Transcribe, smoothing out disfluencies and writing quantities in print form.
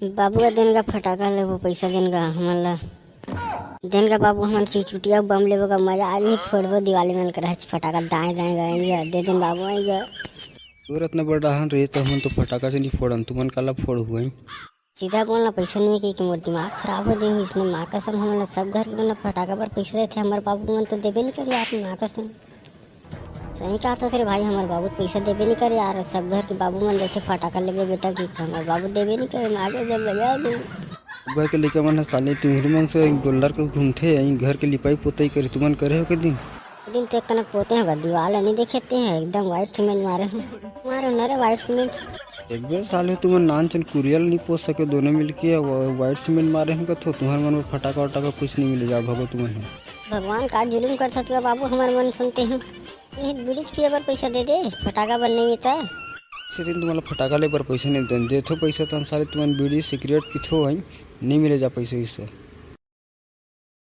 बाबू का दिन का फटाका ले वो पैसा दिन का हमला दिन का बाबू हमारे चुटिया बम लेवे का मजा आज ही फोड़बो दिवाली में कर फटाका दाएं दाएं गएंगे दे दिन बाबू आएगा। तोर इतना बड़ा हन रही तो हम तो फटाका से नहीं फोड़न तुमन काला फोड़ हुए। सीधा बोलना पैसा नहीं है कि मोर दिमाग खराब हो गई इसने माँ कसम हमला सब घर के ना फटाका पर पैसा देते हमारे बाबू मन तो देवे नहीं करे यार माँ कसम सही कहा था सर भाई हमारे बाबू पैसा देवे नहीं करे यार सब घर के बाबू मन देते फटाका लेवे बेटा की हमारे बाबू देवे नहीं करे आगे जब लगा दे घर के लेके मन साले तुम्हारे मन से गोल्लर के घूमते हैं घर के लिपाई पोताई करे तुमन करे हो के दिन दिन तक कनक पोते हैं दीवार नहीं देखेते हैं एकदम व्हाइट सीमेंट मारे नरे व्हाइट सीमेंट एक बार साले तुमन नान चन कुरियल नहीं पोस सके दोनों मिलके व्हाइट सीमेंट मारे हम कथो तुम्हारे मन में फटाका वटाका कुछ नहीं मिले जा भगो तुमन भगवान का जुलूम करता तो बाबू हमारे मन सुनते हैं ब्रिज पिए पर पैसा दे दे फटाका बन नहीं था से दिन तुम्हारा फटाका ले पर पैसा नहीं देथो पैसा तो सारे तुमन बीड़ी सिगरेट पिथो है नहीं मिले जा पैसे इससे।